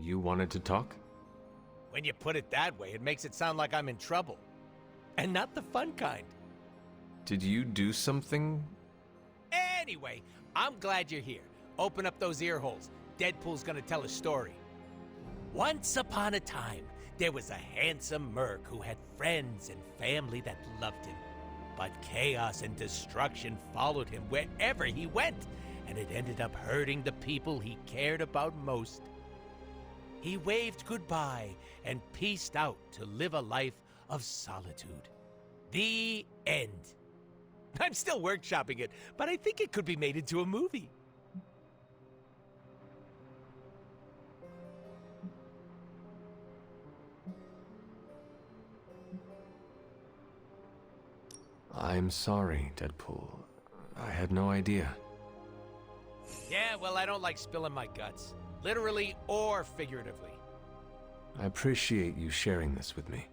You wanted to talk? When you put it that way, it makes it sound like I'm in trouble. And not the fun kind. Did you do something? Anyway, I'm glad you're here. Open up those ear holes. Deadpool's gonna tell a story. Once upon a time, there was a handsome merc who had friends and family that loved him. But chaos and destruction followed him wherever he went, and it ended up hurting the people he cared about most. He waved goodbye and peaced out to live a life of solitude. The end. I'm still workshopping it, but I think it could be made into a movie. I'm sorry, Deadpool. I had no idea. Yeah, well, I don't like spilling my guts. Literally or figuratively. I appreciate you sharing this with me.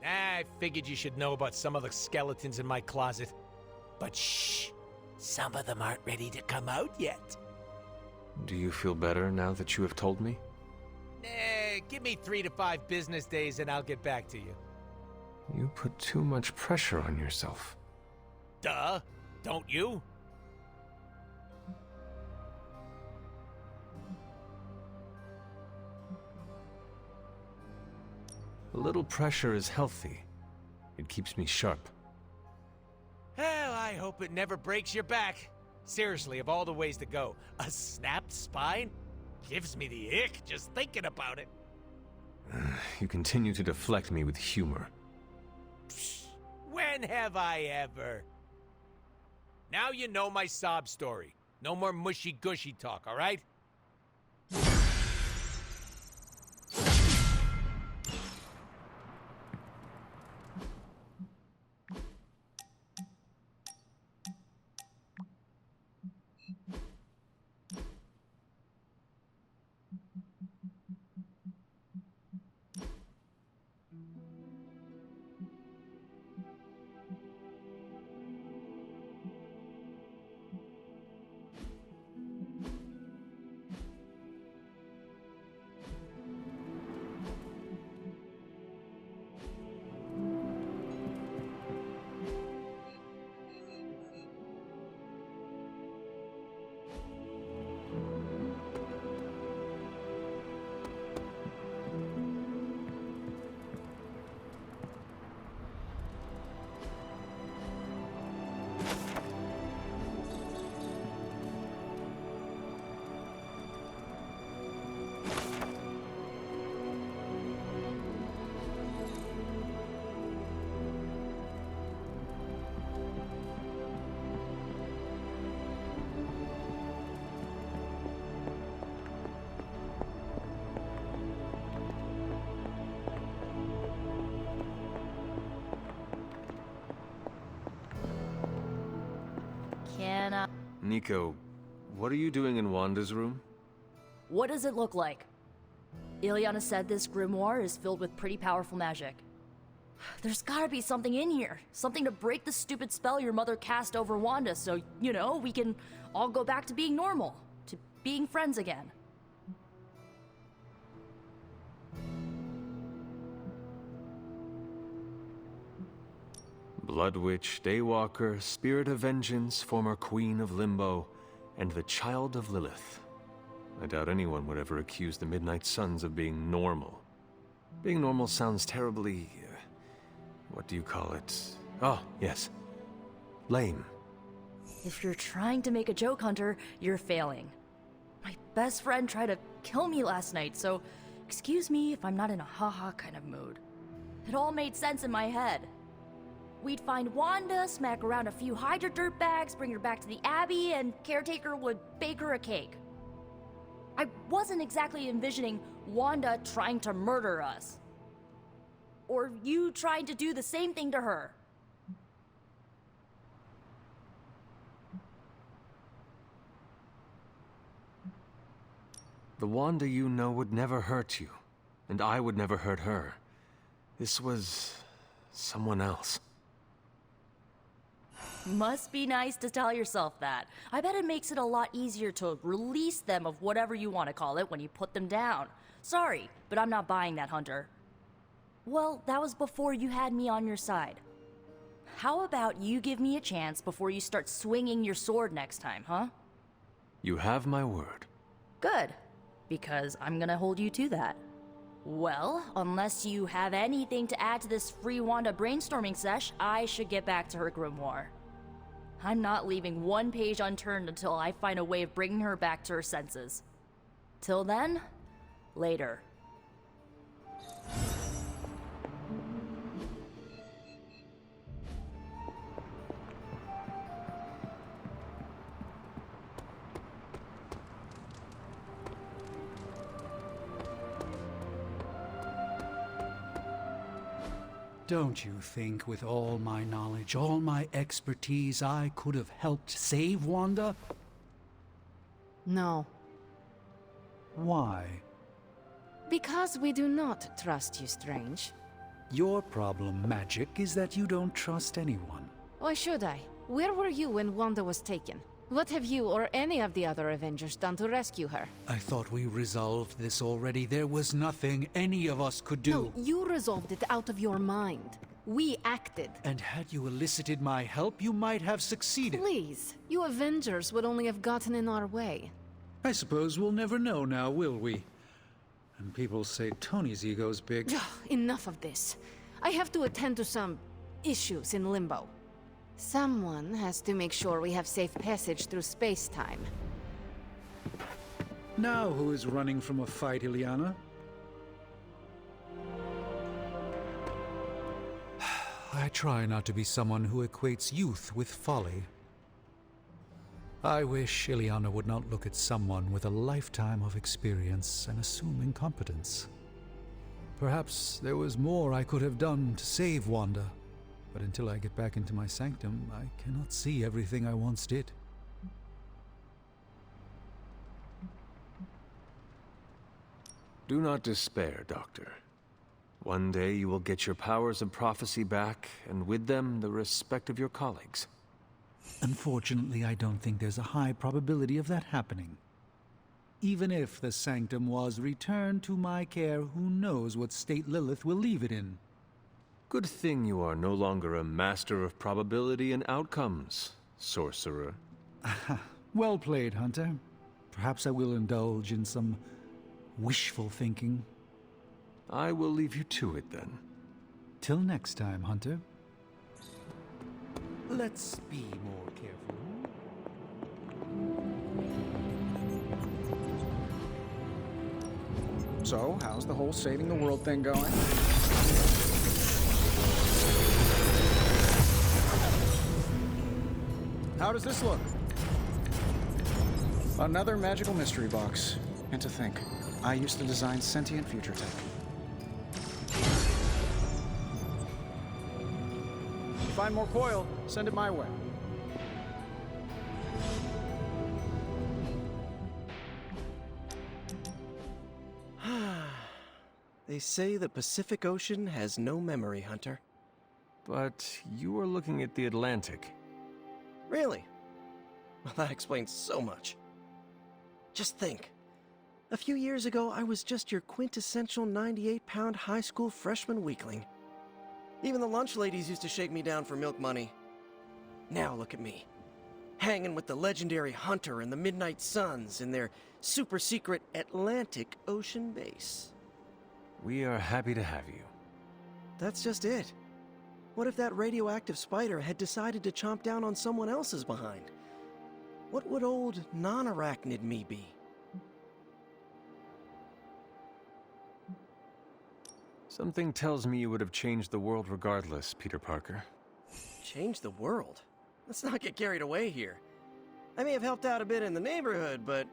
I figured you should know about some of the skeletons in my closet. But shh, some of them aren't ready to come out yet. Do you feel better now that you have told me? Give me 3 to 5 business days and I'll get back to you. You put too much pressure on yourself. Duh, don't you? A little pressure is healthy. It keeps me sharp. Well, I hope it never breaks your back. Seriously, of all the ways to go, a snapped spine gives me the ick just thinking about it. You continue to deflect me with humor. Psh, when have I ever? Now you know my sob story. No more mushy-gushy talk, all right? Nico, what are you doing in Wanda's room? What does it look like? Ilyana said this grimoire is filled with pretty powerful magic. There's gotta be something in here. Something to break the stupid spell your mother cast over Wanda so, you know, we can all go back to being normal. To being friends again. Blood Witch, Daywalker, Spirit of Vengeance, former Queen of Limbo, and the Child of Lilith. I doubt anyone would ever accuse the Midnight Suns of being normal. Being normal sounds terribly... what do you call it? Oh, yes. Lame. If you're trying to make a joke, Hunter, you're failing. My best friend tried to kill me last night, so excuse me if I'm not in a haha kind of mood. It all made sense in my head. We'd find Wanda, smack around a few Hydra dirtbags, bring her back to the Abbey, and Caretaker would bake her a cake. I wasn't exactly envisioning Wanda trying to murder us. Or you trying to do the same thing to her. The Wanda you know would never hurt you, and I would never hurt her. This was... someone else. Must be nice to tell yourself that. I bet it makes it a lot easier to release them of whatever you want to call it when you put them down. Sorry, but I'm not buying that, Hunter. Well, that was before you had me on your side. How about you give me a chance before you start swinging your sword next time, huh? You have my word. Good, because I'm gonna hold you to that. Well, unless you have anything to add to this free Wanda brainstorming sesh, I should get back to her grimoire. I'm not leaving one page unturned until I find a way of bringing her back to her senses. Till then, later. Don't you think with all my knowledge, all my expertise, I could have helped save Wanda? No, Why? because we do not trust you, Strange. Your problem, Magic, is that you don't trust anyone. Why should I? Where were you when Wanda was taken? What have you or any of the other Avengers done to rescue her? I thought we resolved this already. There was nothing any of us could do. No, you resolved it out of your mind. We acted. And had you elicited my help, you might have succeeded. Please, you Avengers would only have gotten in our way. I suppose we'll never know now, will we? And people say Tony's ego's big. Enough of this. I have to attend to some issues in Limbo. Someone has to make sure we have safe passage through space-time. Now who is running from a fight, Ileana? I try not to be someone who equates youth with folly. I wish Ileana would not look at someone with a lifetime of experience and assume incompetence. Perhaps there was more I could have done to save Wanda, but until I get back into my sanctum, I cannot see everything I once did. Do not despair, Doctor. One day you will get your powers of prophecy back, and with them the respect of your colleagues. Unfortunately, I don't think there's a high probability of that happening. Even if the sanctum was returned to my care, who knows what state Lilith will leave it in? Good thing you are no longer a master of probability and outcomes, sorcerer. Well played, Hunter. Perhaps I will indulge in some wishful thinking. I will leave you to it then. Till next time, Hunter. Let's be more careful. So, how's the whole saving the world thing going? How does this look? Another magical mystery box. And to think, I used to design sentient future tech. Find more coil, send it my way. They say the Pacific Ocean has no memory, Hunter. But you are looking at the Atlantic. Really? Well, that explains so much. Just think. A few years ago, I was just your quintessential 98-pound high school freshman weakling. Even the lunch ladies used to shake me down for milk money. Now look at me. Hanging with the legendary Hunter and the Midnight Suns in their super-secret Atlantic Ocean base. We are happy to have you. That's just it. What if that radioactive spider had decided to chomp down on someone else's behind? What would old non-arachnid me be? Something tells me you would have changed the world regardless, Peter Parker. Change the world? Let's not get carried away here. I may have helped out a bit in the neighborhood, but...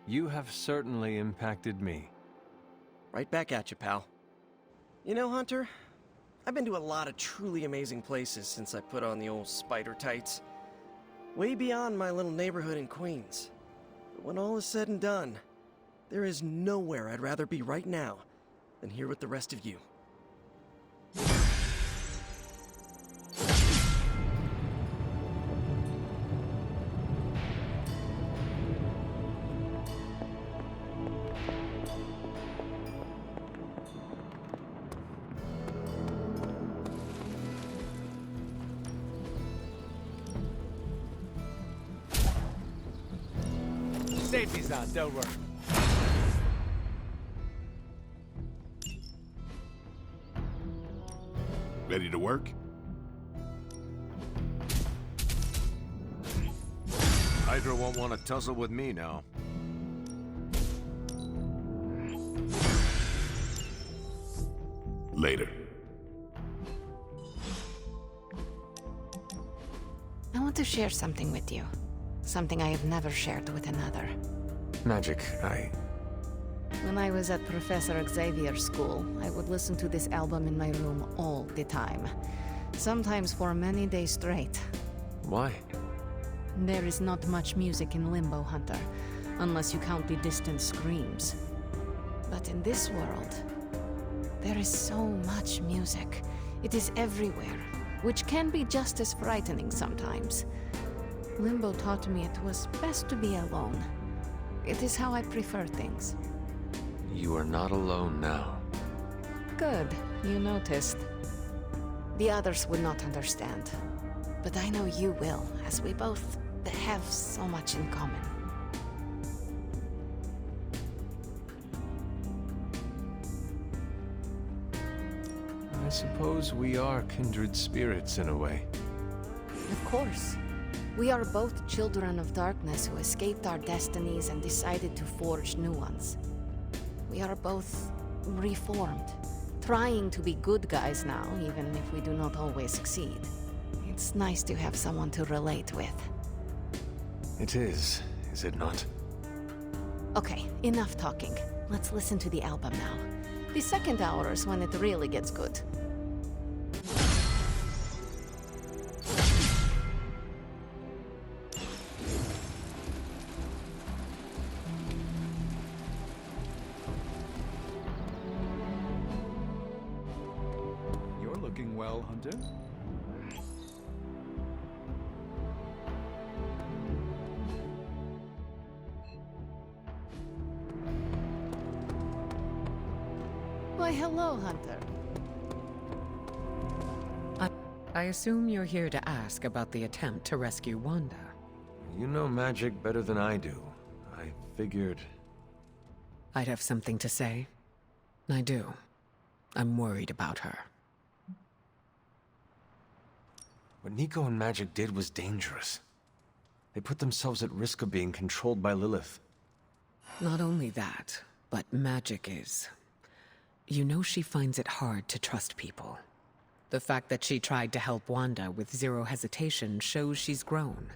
You have certainly impacted me. Right back at you, pal. You know, Hunter, I've been to a lot of truly amazing places since I put on the old spider tights. Way beyond my little neighborhood in Queens. But when all is said and done, there is nowhere I'd rather be right now than here with the rest of you. Safety's on, don't worry. Ready to work? Hydra won't want to tussle with me now. Later. I want to share something with you. Something I have never shared with another. Magic, When I was at Professor Xavier's school, I would listen to this album in my room all the time. Sometimes for many days straight. Why? There is not much music in Limbo, Hunter, unless you count the distant screams. But in this world, there is so much music. It is everywhere, which can be just as frightening sometimes. Limbo taught me it was best to be alone. It is how I prefer things. You are not alone now. Good, you noticed. The others would not understand. But I know you will, as we both have so much in common. I suppose we are kindred spirits in a way. Of course. We are both children of darkness who escaped our destinies and decided to forge new ones. We are both reformed, trying to be good guys now, even if we do not always succeed. It's nice to have someone to relate with. It is it not? Okay, enough talking. Let's listen to the album now. The second hour is when it really gets good. You're looking well, Hunter. Why, hello, Hunter. I assume you're here to ask about the attempt to rescue Wanda. You know magic better than I do. I figured... I'd have something to say. I do. I'm worried about her. What Nico and Magic did was dangerous. They put themselves at risk of being controlled by Lilith. Not only that, but Magic is... You know she finds it hard to trust people. The fact that she tried to help Wanda with zero hesitation shows she's grown.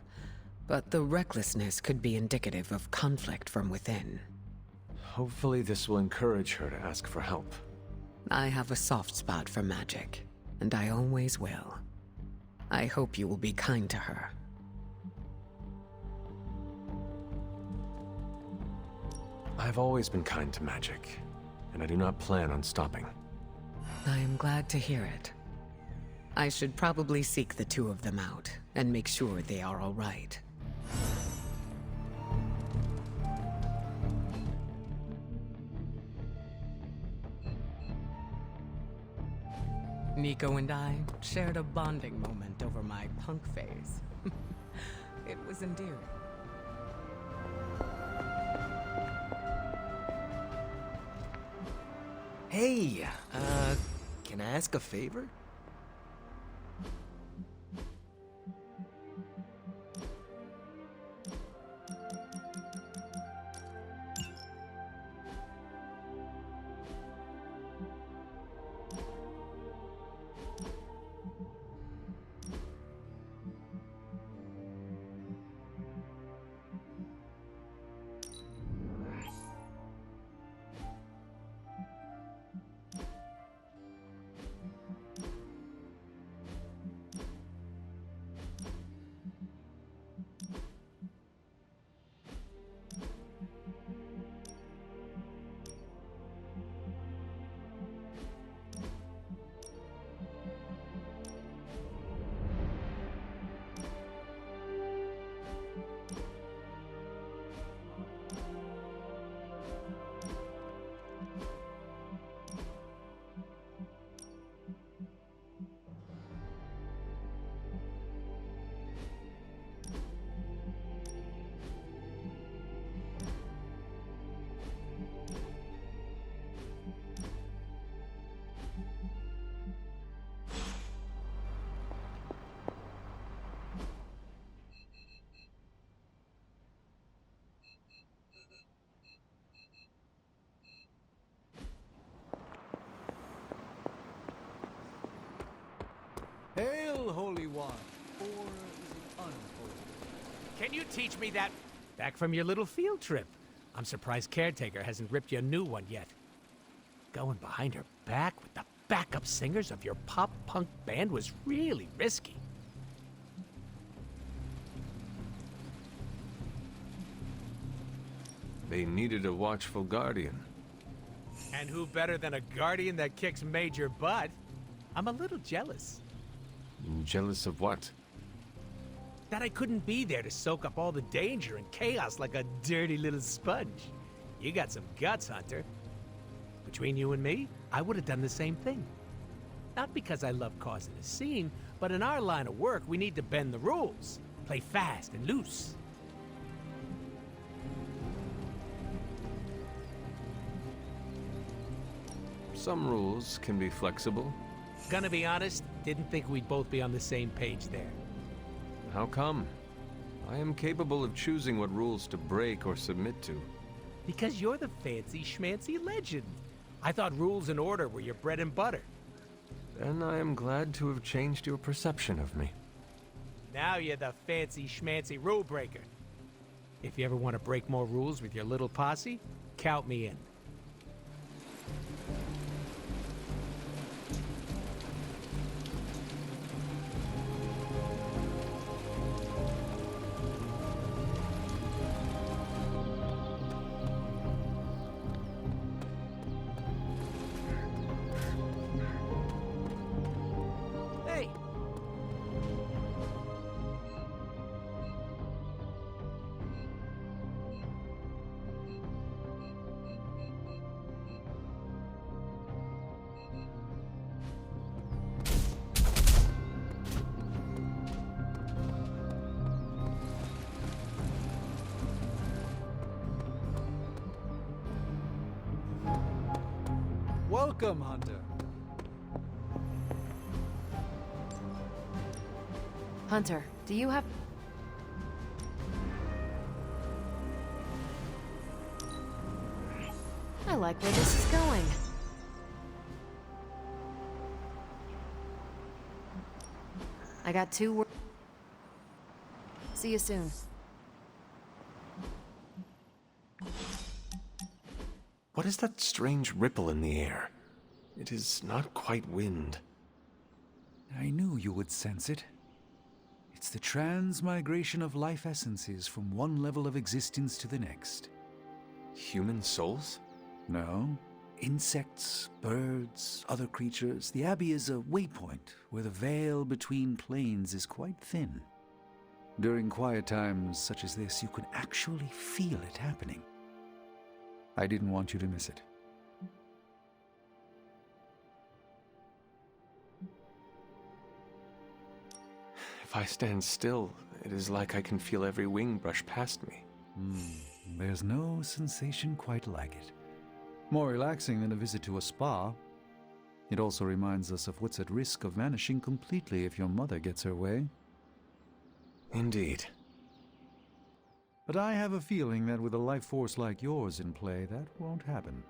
But the recklessness could be indicative of conflict from within. Hopefully this will encourage her to ask for help. I have a soft spot for Magic, and I always will. I hope you will be kind to her. I've always been kind to Magic, and I do not plan on stopping. I am glad to hear it. I should probably seek the two of them out, and make sure they are all right. Nico and I shared a bonding moment over my punk phase. It was endearing. Hey, can I ask a favor? wine, or is it unpotable? Can you teach me that? Back from your little field trip. I'm surprised Caretaker hasn't ripped you a new one yet. Going behind her back with the backup singers of your pop-punk band was really risky. They needed a watchful guardian. And who better than a guardian that kicks major butt? I'm a little jealous. Jealous of what? That I couldn't be there to soak up all the danger and chaos like a dirty little sponge. You got some guts, Hunter. Between you and me, I would have done the same thing. Not because I love causing a scene, but in our line of work, we need to bend the rules. Play fast and loose. Some rules can be flexible. Gonna be honest, didn't think we'd both be on the same page there. How come? I am capable of choosing what rules to break or submit to. Because you're the fancy schmancy legend. I thought rules and order were your bread and butter. Then I am glad to have changed your perception of me. Now you're the fancy schmancy rule breaker. If you ever want to break more rules with your little posse, count me in. Hey! Welcome, Hunter. Hunter, do you have... I like where this is going. I got 2 words. See you soon. What is that strange ripple in the air? It is not quite wind. I knew you would sense it. It's the transmigration of life essences from one level of existence to the next. Human souls? No. Insects, birds, other creatures. The Abbey is a waypoint where the veil between planes is quite thin. During quiet times such as this, you can actually feel it happening. I didn't want you to miss it. If I stand still, it is like I can feel every wing brush past me. There's no sensation quite like it. More relaxing than a visit to a spa. It also reminds us of what's at risk of vanishing completely if your mother gets her way. Indeed. But I have a feeling that with a life force like yours in play, that won't happen.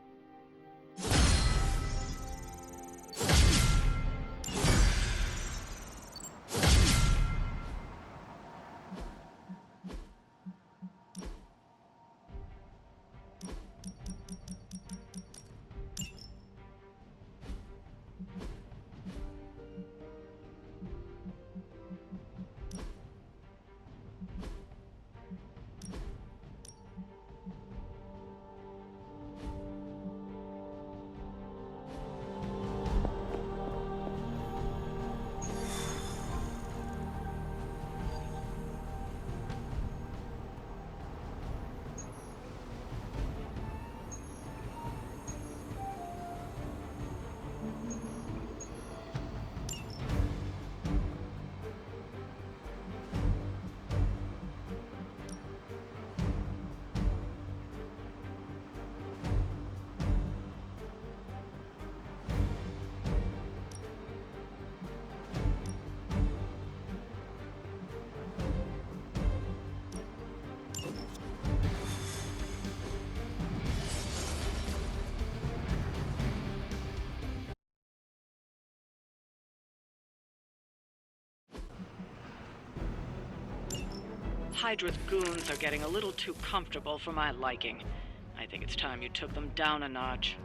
Hydra's goons are getting a little too comfortable for my liking. I think it's time you took them down a notch.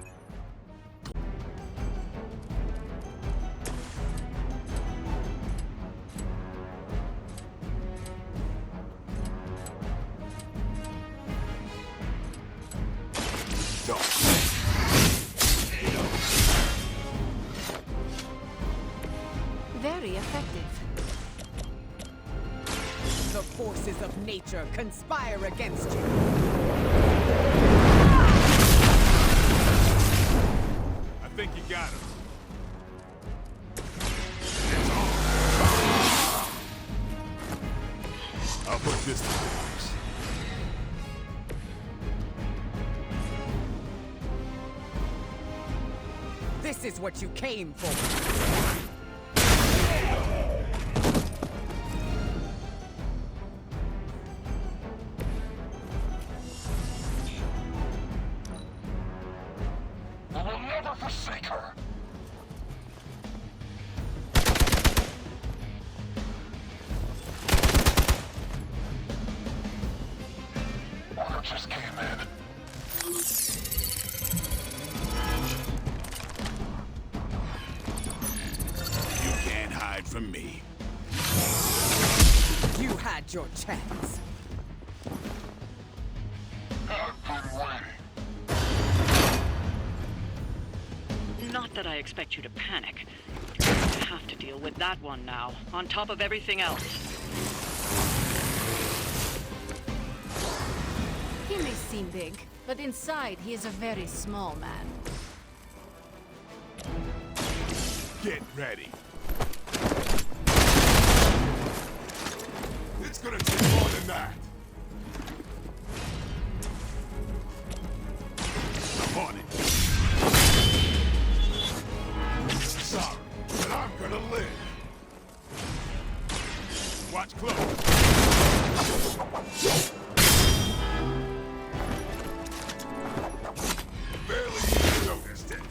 Very effective. The forces of nature conspire against you. I think you got him. I'll put this to works. This is what you came for. I will never forsake her. Order just came in. You can't hide from me. You had your chance. I've been waiting. Not that I expect you to panic. You're going to have to deal with that one now, on top of everything else. He may seem big, but inside he is a very small man. Get ready. It's gonna take more than that. I'm on it. Sorry, but I'm gonna live. Watch close. Barely even noticed it.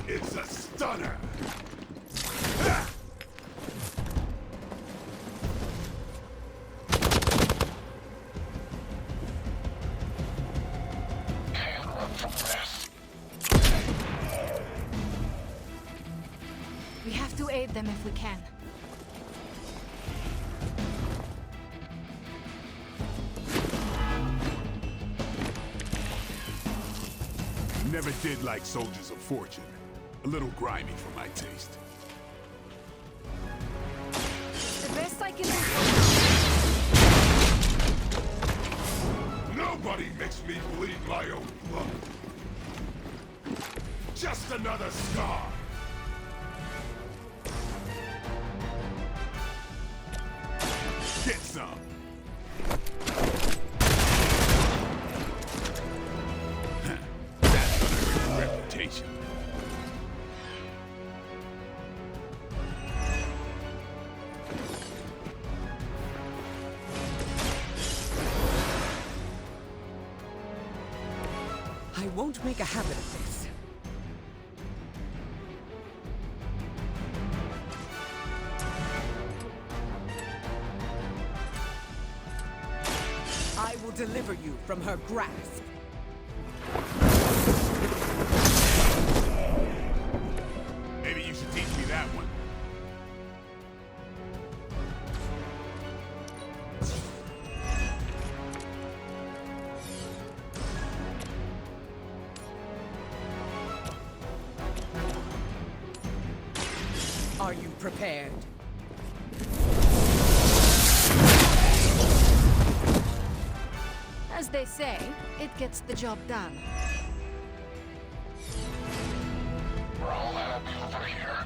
It's a stunner! Ah! Can't run from this. We have to aid them if we can. Never did like soldiers of fortune. A little grimy for my taste. The best I can do. Nobody makes me bleed my own blood. Just another scar. Get some. That's gonna hurt your reputation. I won't make a habit of this. I will deliver you from her grasp. Maybe you should teach me that one. Are you prepared? As they say, it gets the job done. We're all happy over here.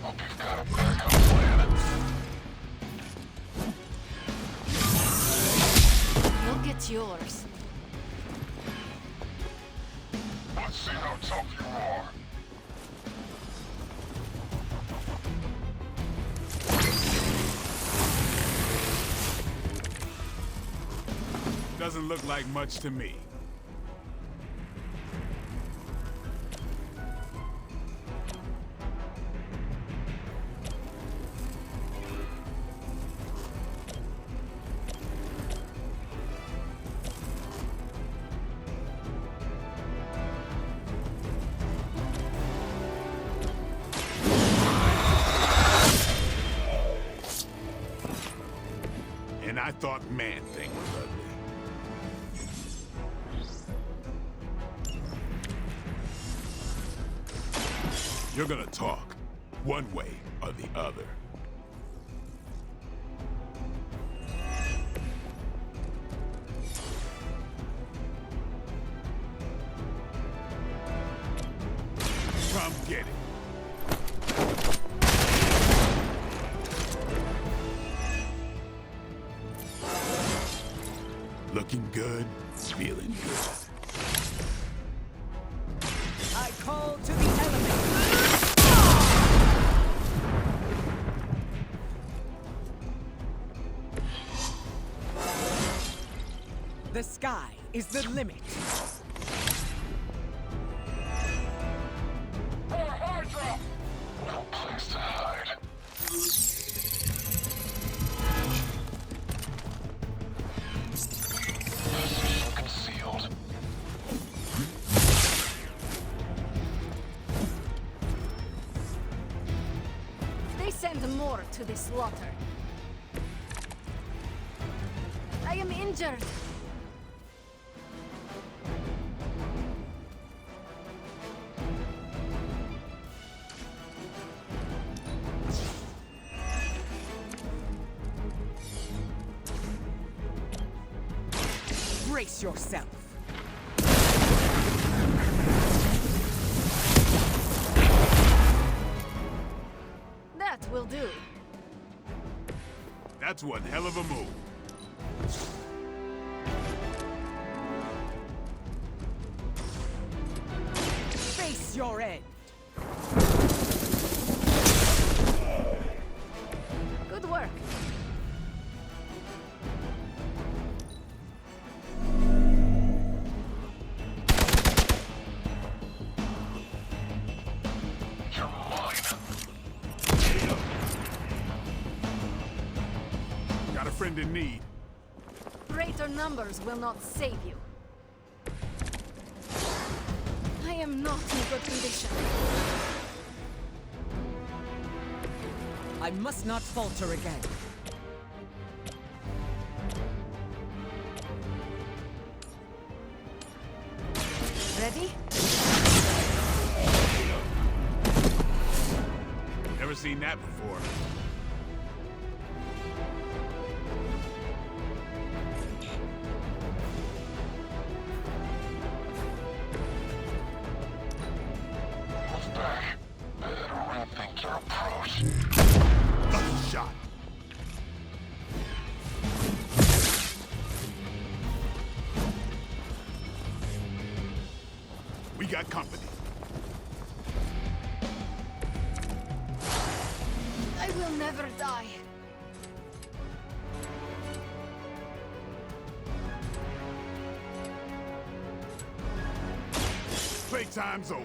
Hope you've got a backup plan. You'll get yours. Let's see how tough you are. Doesn't look like much to me. And I thought Man-Thing was ugly. You're gonna talk, one way or the other. Come get it. Looking good, feeling good. I call to the elements. The sky is the limit. No place to hide. Position concealed. They send more to the slaughter. I am injured. Brace yourself. That will do. That's one hell of a move. Face your end. Good work. You're mine. Got a friend in need. Greater numbers will not save you. I am not in good condition. I must not falter again. Ready? Never seen that before. Move back. Better rethink your approach. Lucky shot. We got company. I will never die. Playtime's over.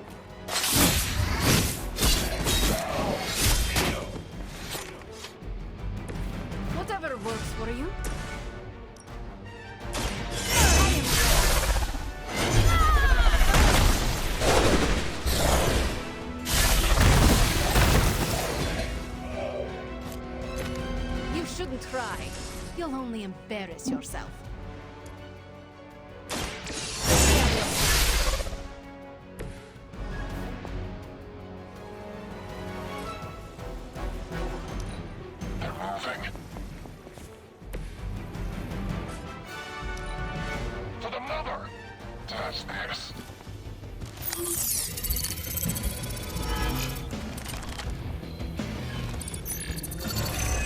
Whatever works for you. You shouldn't try. You'll only embarrass yourself. They're moving. For the mother! Touch this.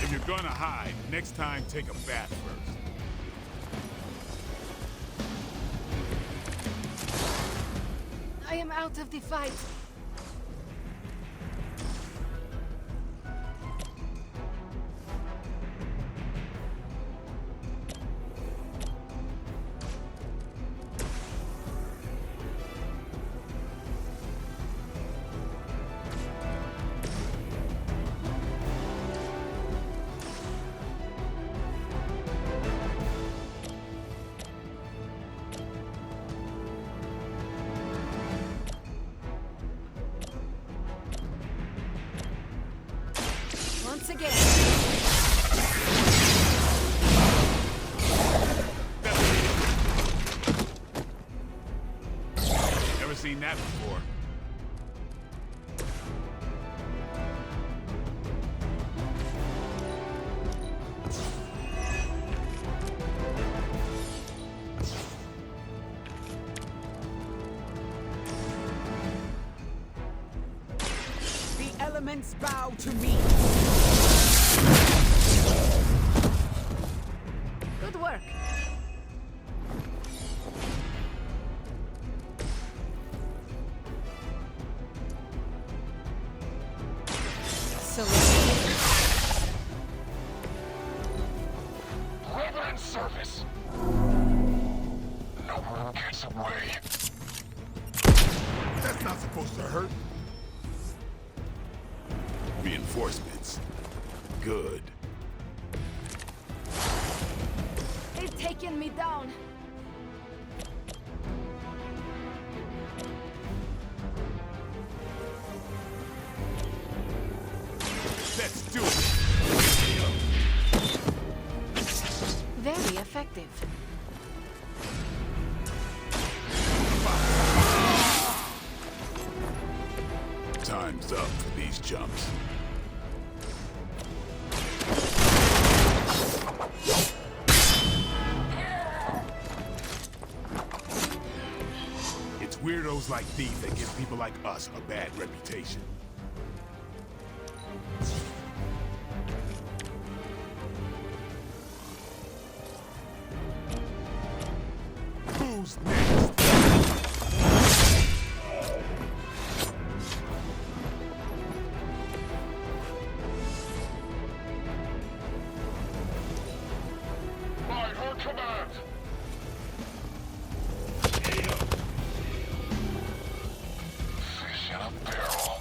If you're gonna hide, next time take a bath first. I am out of the fight. again. Never seen that before. The elements bow to me. Good work. Salute. Labor and service. No one gets away. That's not supposed to hurt. Reinforcements. Good. They've taken me down. Let's do it. Very effective. Time's up for these chumps. It's weirdos like these that give people like us a bad reputation. Who's next? By her command! Fish in a barrel.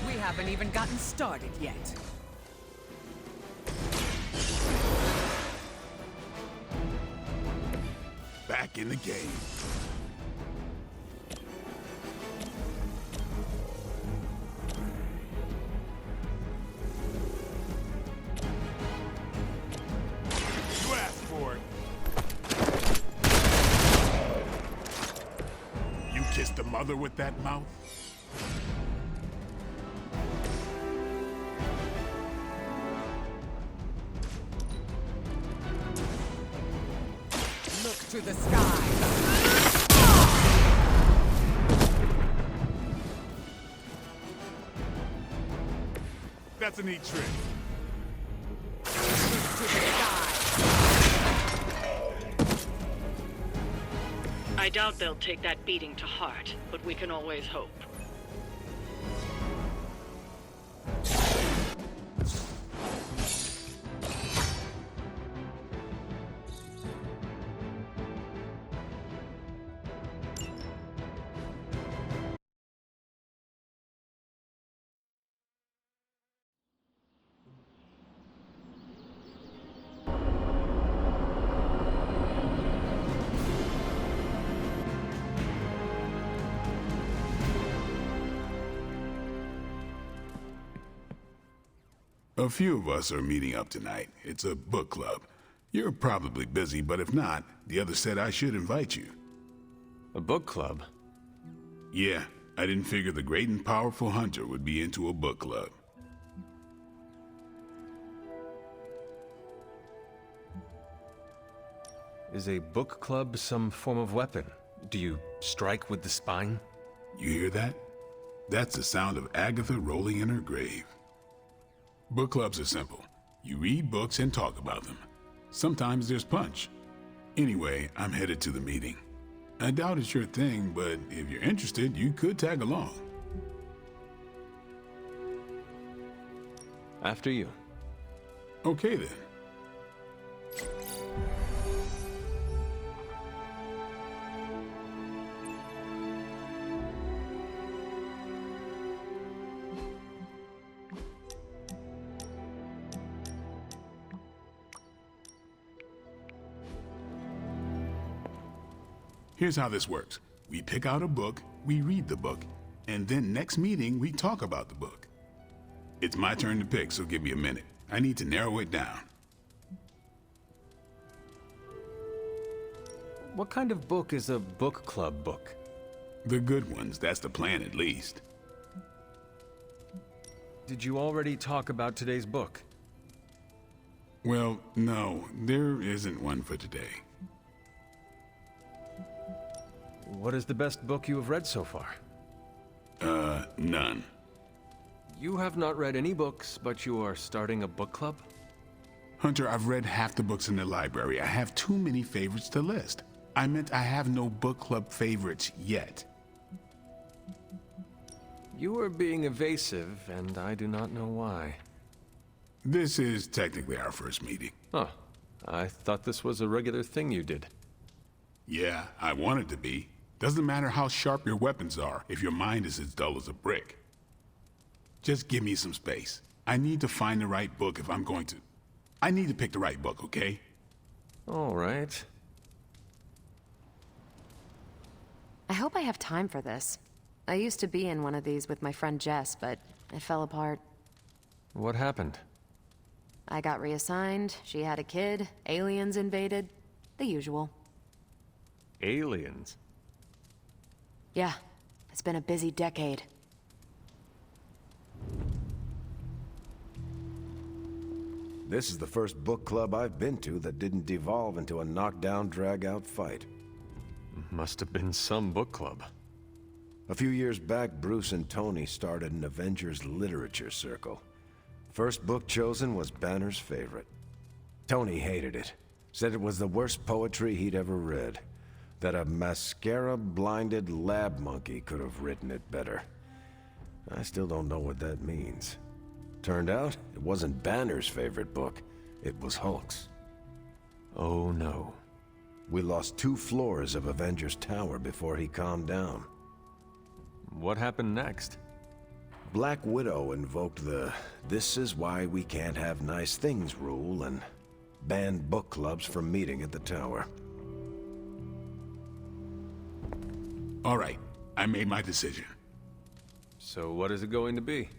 We haven't even gotten started yet. Back in the game. You asked for it. You kissed a mother with that mouth? Look to the sky. That's a neat trick. Look to the sky. I doubt they'll take that beating to heart, but we can always hope. A few of us are meeting up tonight. It's a book club. You're probably busy, but if not, the others said I should invite you. A book club? Yeah, I didn't figure the great and powerful hunter would be into a book club. Is a book club some form of weapon? Do you strike with the spine? You hear that? That's the sound of Agatha rolling in her grave. Book clubs are simple. You read books and talk about them. Sometimes there's punch. Anyway, I'm headed to the meeting. I doubt it's your thing, but if you're interested, you could tag along. After you. Okay then. Here's how this works. We pick out a book, we read the book, and then next meeting we talk about the book. It's my turn to pick, so give me a minute. I need to narrow it down. What kind of book is a book club book? The good ones, that's the plan at least. Did you already talk about today's book? Well, no, there isn't one for today. What is the best book you have read so far? None. You have not read any books, but you are starting a book club? Hunter, I've read half the books in the library. I have too many favorites to list. I meant I have no book club favorites yet. You are being evasive, and I do not know why. This is technically our first meeting. Huh. I thought this was a regular thing you did. Yeah, I want it to be. Doesn't matter how sharp your weapons are if your mind is as dull as a brick. Just give me some space. I need to find the right book if I'm going to... I need to pick the right book, okay? All right. I hope I have time for this. I used to be in one of these with my friend Jess, but it fell apart. What happened? I got reassigned, she had a kid, aliens invaded. The usual. Aliens? Yeah, it's been a busy decade. This is the first book club I've been to that didn't devolve into a knockdown, drag-out fight. Must have been some book club. A few years back, Bruce and Tony started an Avengers literature circle. First book chosen was Banner's favorite. Tony hated it. Said it was the worst poetry he'd ever read. That a mascara-blinded lab monkey could have written it better. I still don't know what that means. Turned out, it wasn't Banner's favorite book. It was Hulk's. Oh no. We lost 2 floors of Avengers Tower before he calmed down. What happened next? Black Widow invoked the "this is why we can't have nice things" rule and banned book clubs from meeting at the tower. All right, I made my decision. So what is it going to be?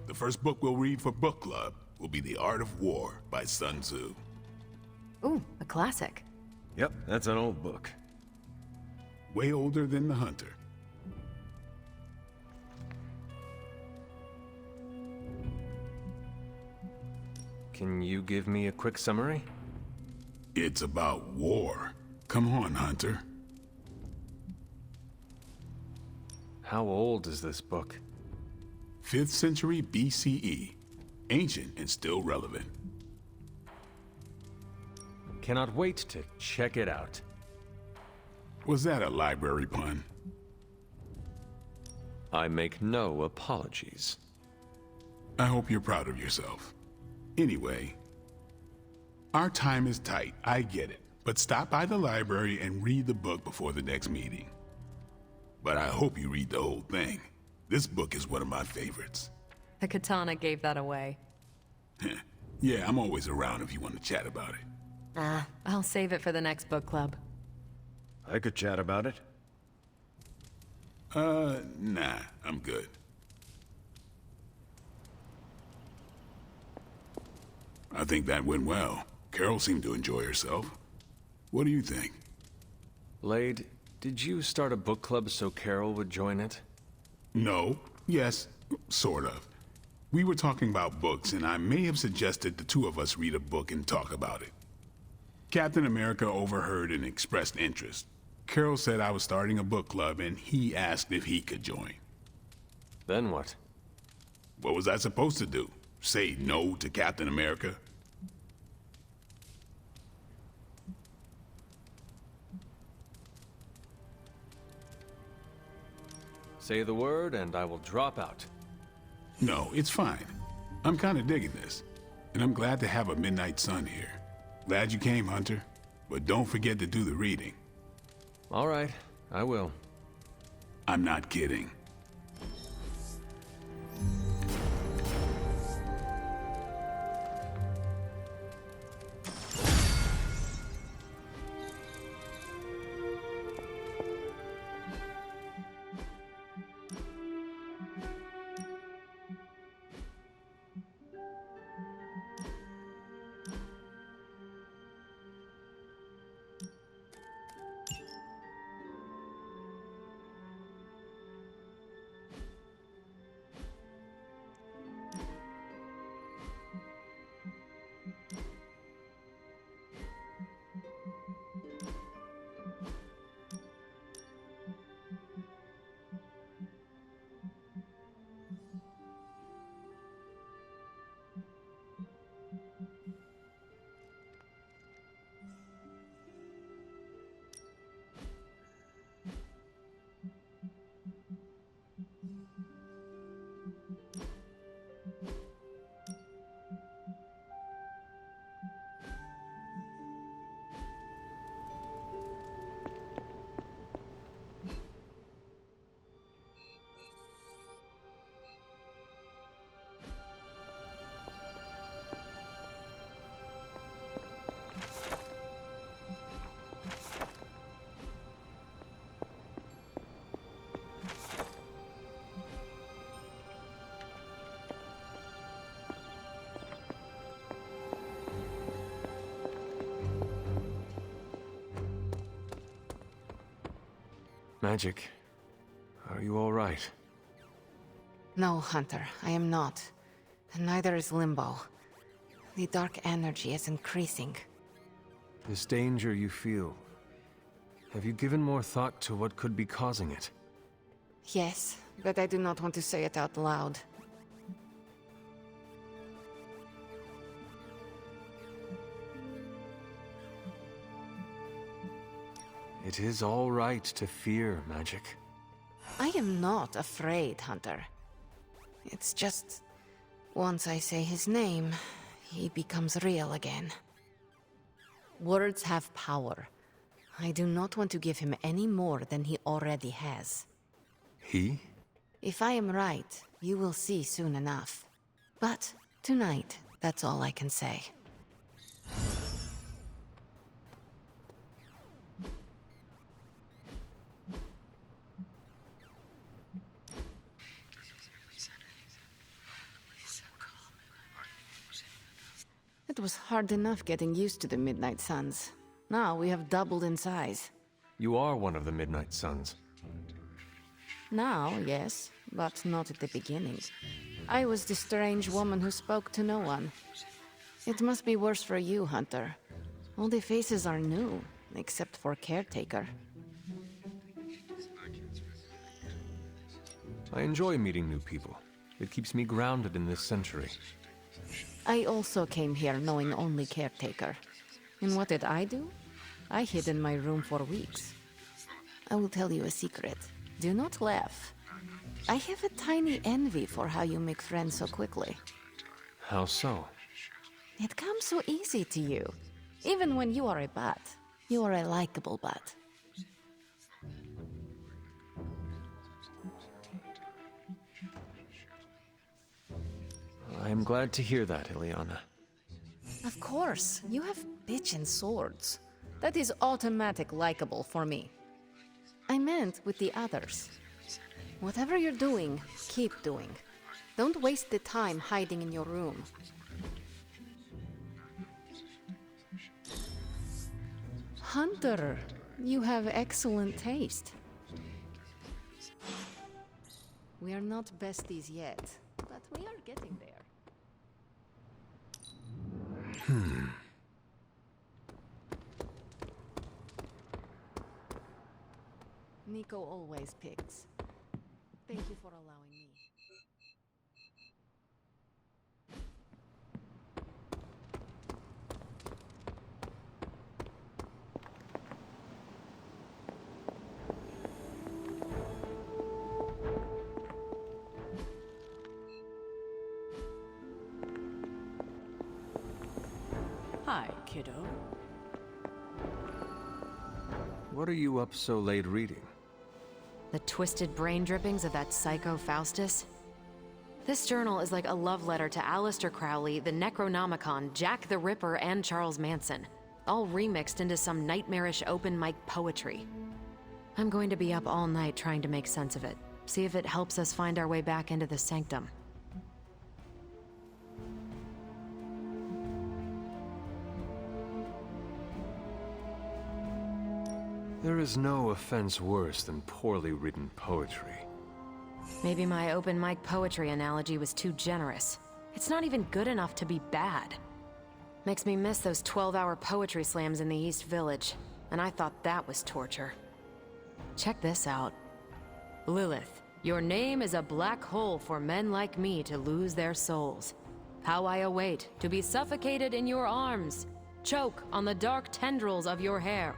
The first book we'll read for book club will be The Art of War by Sun Tzu. Ooh, a classic. Yep, that's an old book. Way older than The Hunter. Can you give me a quick summary? It's about war. Come on, Hunter. How old is this book? 5th century BCE. Ancient and still relevant. Cannot wait to check it out. Was that a library pun? I make no apologies. I hope you're proud of yourself. Anyway, our time is tight, I get it. But stop by the library and read the book before the next meeting. But I hope you read the whole thing. This book is one of my favorites. The katana gave that away. Yeah, I'm always around if you want to chat about it. I'll save it for the next book club. I could chat about it. Nah, I'm good. I think that went well. Carol seemed to enjoy herself. What do you think? Lade, did you start a book club so Carol would join it? No. Yes, sort of. We were talking about books, and I may have suggested the 2 of us read a book and talk about it. Captain America overheard and expressed interest. Carol said I was starting a book club, and he asked if he could join. Then what? What was I supposed to do? Say no to Captain America? Say the word and I will drop out. No, it's fine. I'm kind of digging this. And I'm glad to have a midnight sun here. Glad you came, Hunter. But don't forget to do the reading. All right, I will. I'm not kidding. Magic, are you all right? No, Hunter, I am not. And neither is Limbo. The dark energy is increasing. This danger you feel, have you given more thought to what could be causing it? Yes, but I do not want to say it out loud. It is all right to fear magic. I am not afraid, Hunter. It's just... once I say his name, he becomes real again. Words have power. I do not want to give him any more than he already has. He? If I am right, you will see soon enough. But tonight, that's all I can say. It was hard enough getting used to the Midnight Suns. Now we have doubled in size. You are one of the Midnight Suns. Now, yes, but not at the beginning. I was the strange woman who spoke to no one. It must be worse for you, Hunter. All the faces are new, except for Caretaker. I enjoy meeting new people. It keeps me grounded in this century. I also came here knowing only Caretaker. And what did I do? I hid in my room for weeks. I will tell you a secret. Do not laugh. I have a tiny envy for how you make friends so quickly. How so? It comes so easy to you. Even when you are a bat, you are a likable bat. I am glad to hear that, Ileana. Of course, you have bitch and swords. That is automatic likable for me. I meant with the others. Whatever you're doing, keep doing. Don't waste the time hiding in your room. Hunter, you have excellent taste. We are not besties yet, but we are getting there. Nico always picks. Thank you for allowing me. Hi, kiddo. What are you up so late reading? The twisted brain drippings of that psycho Faustus? This journal is like a love letter to Aleister Crowley, the Necronomicon, Jack the Ripper, and Charles Manson, all remixed into some nightmarish open mic poetry. I'm going to be up all night trying to make sense of it, see if it helps us find our way back into the sanctum. There is no offense worse than poorly written poetry. Maybe my open mic poetry analogy was too generous. It's not even good enough to be bad. Makes me miss those 12-hour poetry slams in the East Village, and I thought that was torture. Check this out. Lilith, your name is a black hole for men like me to lose their souls. How I await to be suffocated in your arms. Choke on the dark tendrils of your hair.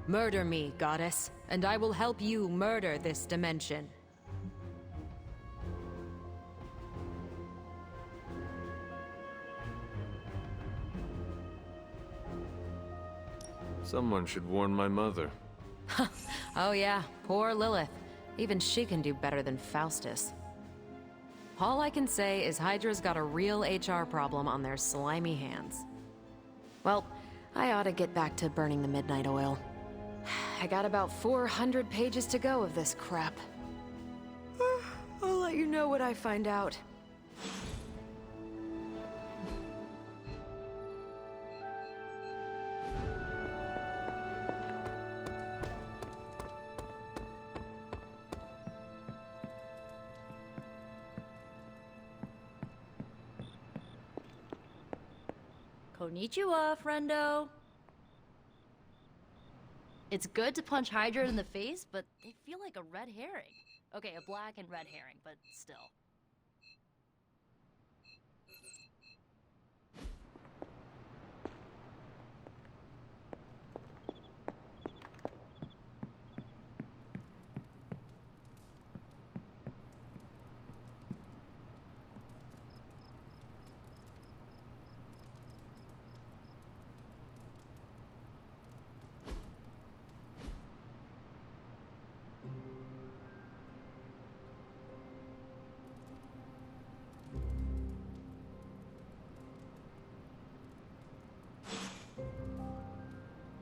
Murder me, goddess, and I will help you murder this dimension. Someone should warn my mother. Oh yeah, poor Lilith. Even she can do better than Faustus. All I can say is Hydra's got a real HR problem on their slimy hands. Well, I ought to get back to burning the midnight oil. I got about 400 pages to go of this crap. I'll let you know what I find out. Konnichiwa, friendo. It's good to punch Hydra in the face, but they feel like a red herring. Okay, a black and red herring, but still.